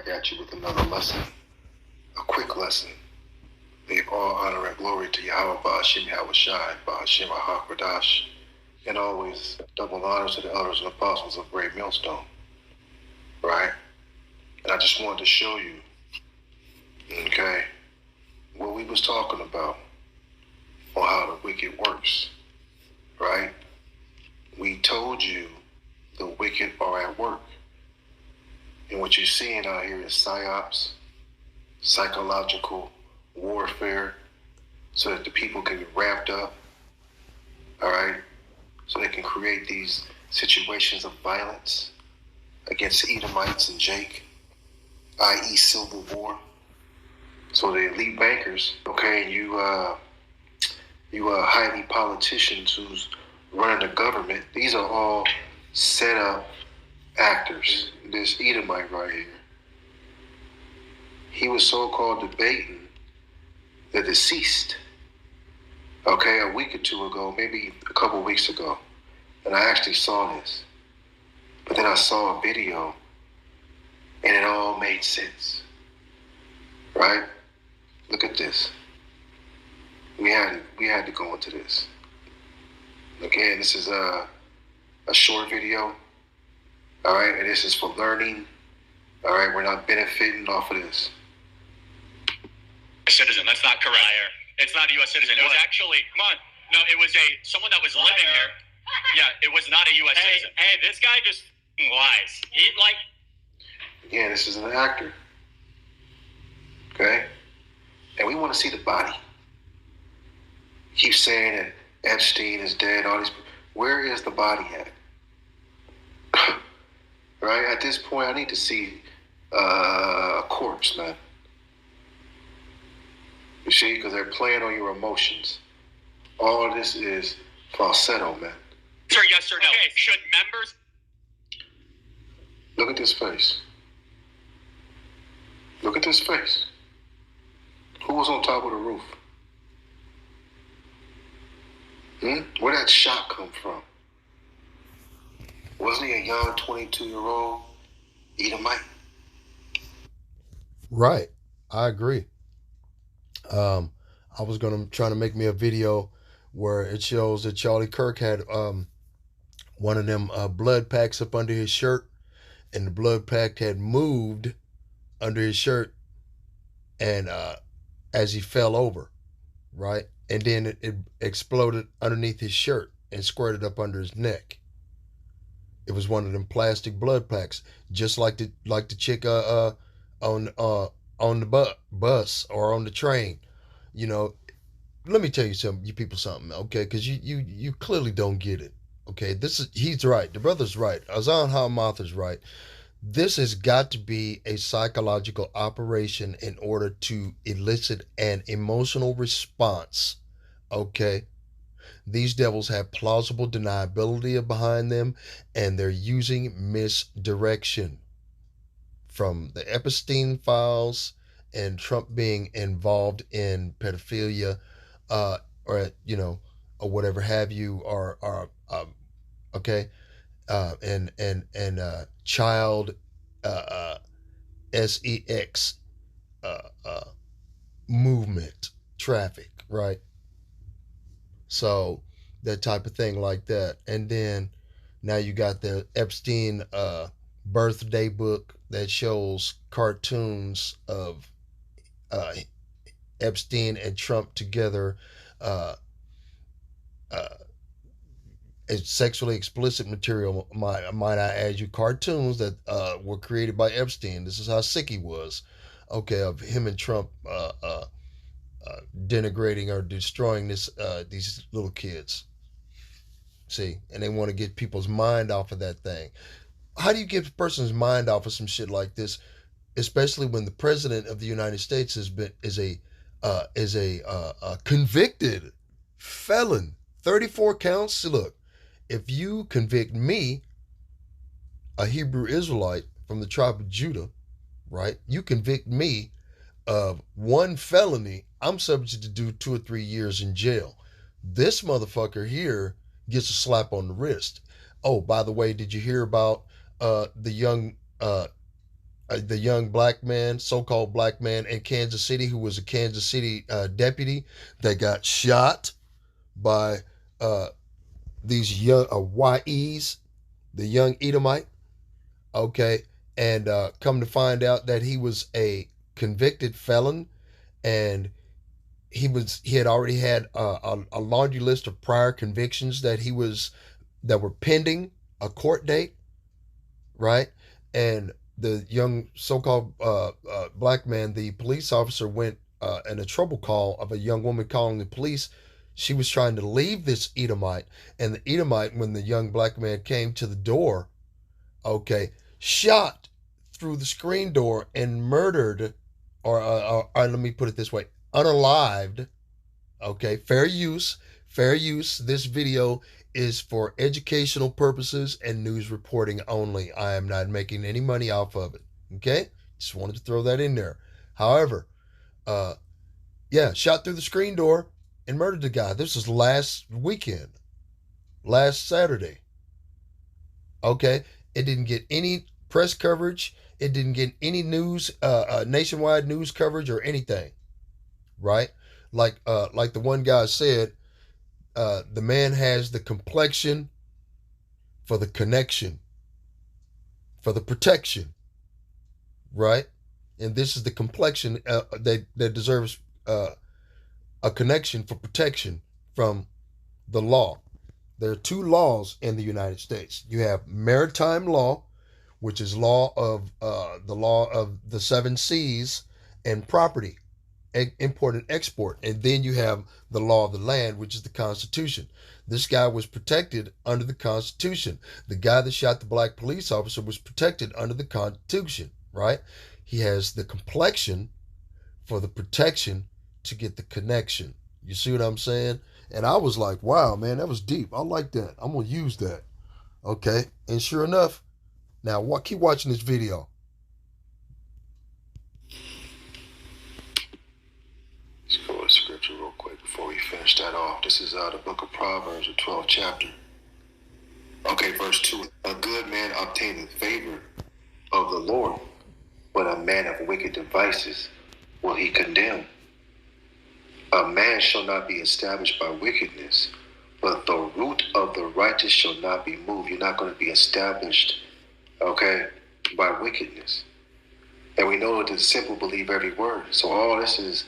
back at you with another lesson, a quick lesson. May all honor and glory to Yahweh Ba'ashim Yahushai, Ba'ashim Ahakwadash, and always double honors to the elders and apostles of Great Millstone, right? And I just wanted to show you, okay, what we was talking about on how the wicked works, right? We told you the wicked are at work. And what you're seeing out here is psyops, psychological warfare, so that the people can get wrapped up, all right? So they can create these situations of violence against Edomites and Jake, i.e. civil war. So the elite bankers, okay, and you highly politicians who's running the government, these are all set up actors. This Edomite right here, he was so-called debating the deceased, okay, a week or two ago, maybe a couple weeks ago, and I actually saw this. But then I saw a video, and it all made sense, right? Look at this. We had to go into this. Again, this is a short video, all right, and this is for learning, all right? We're not benefiting off of this. Citizen, that's not correct. Liar. It's not a U.S. citizen. It was actually, come on. No, it was someone that was living here. Yeah, it was not a U.S. citizen. Hey, this guy just lies. Again, this is an actor, okay? And we want to see the body. Keep saying that Epstein is dead, all these. Where is the body at? Right? At this point, I need to see a corpse, man. You see, because they're playing on your emotions. All of this is falsetto, man. Sir, yes or no? Okay, should members... Look at this face. Look at this face. Who was on top of the roof? Where did that shot come from? Wasn't he a young 22-year-old Edomite? Right. I agree. I was trying to make me a video where it shows that Charlie Kirk had one of them blood packs up under his shirt, and the blood pack had moved under his shirt, and as he fell over, right, and then it exploded underneath his shirt and squirted up under his neck. It was one of them plastic blood packs, just like the chick on the bus or on the train. You know, let me tell you something, you people something, okay? Because you clearly don't get it, okay? He's right. The brother's right. AHMATH is right. This has got to be a psychological operation in order to elicit an emotional response, okay? These devils have plausible deniability behind them, and they're using misdirection. From the Epstein files and Trump being involved in pedophilia, or whatever have you, okay, and child sex movement traffic, right? So that type of thing like that. And then now you got the Epstein birthday book that shows cartoons of Epstein and Trump together, it's sexually explicit material, might I add you, cartoons that were created by Epstein. This is how sick he was, okay, of him and Trump denigrating or destroying these little kids. See, and they want to get people's mind off of that thing. How do you get a person's mind off of some shit like this, especially when the president of the United States is a convicted felon, 34 counts? See, look, if you convict me, a Hebrew Israelite from the tribe of Judah, right? You convict me of one felony, I'm subject to do 2 or 3 years in jail. This motherfucker here gets a slap on the wrist. Oh, by the way, did you hear about the young the young black man, so-called black man in Kansas City, who was a Kansas City deputy that got shot by these young YEs, the young Edomite. Okay, and come to find out that he was a convicted felon, and he had already had a laundry list of prior convictions that were pending a court date, right? And the young so-called black man, the police officer, went in a trouble call of a young woman calling the police. She was trying to leave this Edomite, and the Edomite, when the young black man came to the door, okay, shot through the screen door and murdered, or let me put it this way, unalived. Okay, fair use, fair use. This video is for educational purposes and news reporting only. I am not making any money off of it. Okay, just wanted to throw that in there. However, yeah, shot through the screen door and murdered the guy. This was last weekend, last Saturday. Okay, it didn't get any press coverage. It didn't get any news, nationwide news coverage or anything, right? Like the one guy said, the man has the complexion for the connection, for the protection, right? And this is the complexion that deserves a connection for protection from the law. There are two laws in the United States. You have maritime law, which is the law of the seven seas, and property, import and export. And then you have the law of the land, which is the Constitution. This guy was protected under the Constitution. The guy that shot the black police officer was protected under the Constitution, right? He has the complexion for the protection to get the connection. You see what I'm saying? And I was like, wow, man, that was deep. I like that. I'm going to use that. Okay. And sure enough, now keep watching this video. Let's go to scripture real quick before we finish that off. This is the book of Proverbs, the 12th chapter. Okay, verse 2. A good man obtaineth favor of the Lord, but a man of wicked devices will he condemn. A man shall not be established by wickedness, but the root of the righteous shall not be moved. You're not going to be established, okay, by wickedness. And we know that the simple believe every word. So all this is,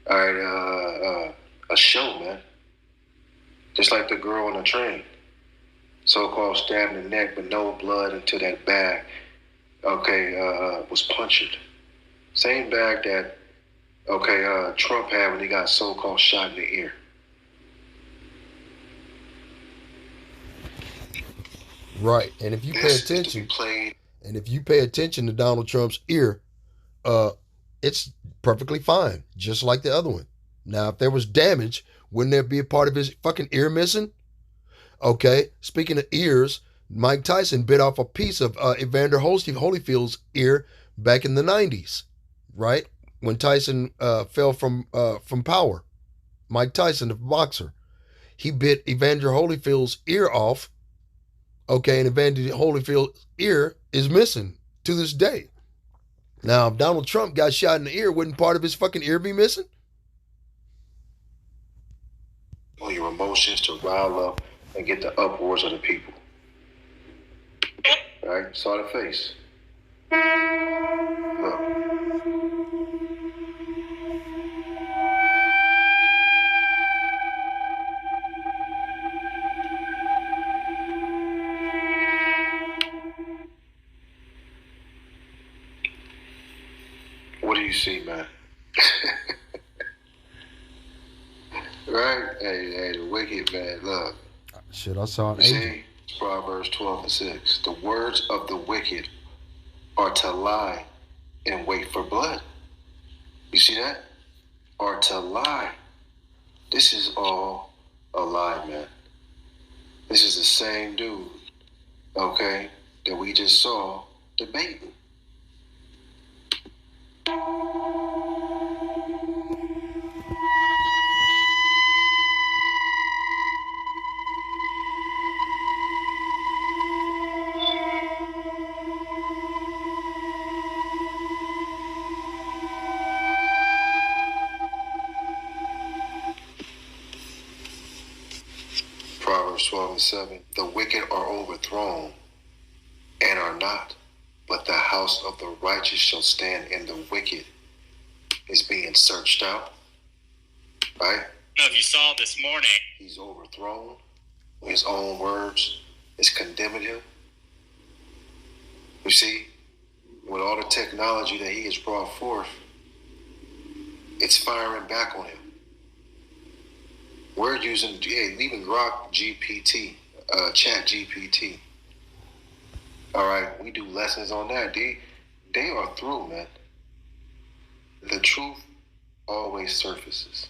all right, a show, man. Just like the girl on the train, so-called stabbed in the neck, but no blood until that bag, okay, was punctured. Same bag that, okay, Trump had when he got so-called shot in the ear. Right, and if you pay attention to Donald Trump's ear, it's perfectly fine, just like the other one. Now, if there was damage, wouldn't there be a part of his fucking ear missing? Okay, speaking of ears, Mike Tyson bit off a piece of Evander Holyfield's ear back in the 90s, right? When Tyson fell from power. Mike Tyson, the boxer, he bit Evander Holyfield's ear off. Okay, and Evander Holyfield's ear is missing to this day. Now, if Donald Trump got shot in the ear, wouldn't part of his fucking ear be missing? On your emotions to rile up and get the uproars of the people. All right, saw the face. Look. What do you see, man? Right? Hey, the wicked, man, look. Shit, I saw an angel. See, Proverbs 12:6. The words of the wicked are to lie and wait for blood. You see that? Are to lie. This is all a lie, man. This is the same dude, okay, that we just saw debating. Proverbs 12 and 7. The wicked are overthrown and are not, but the house of the righteous shall stand, and the wicked is being searched out. Right? No, if you saw this morning, he's overthrown. His own words is condemning him. You see, with all the technology that he has brought forth, it's firing back on him. We're using, even Grok GPT, Chat GPT. All right, we do lessons on that. They are through, man. The truth always surfaces.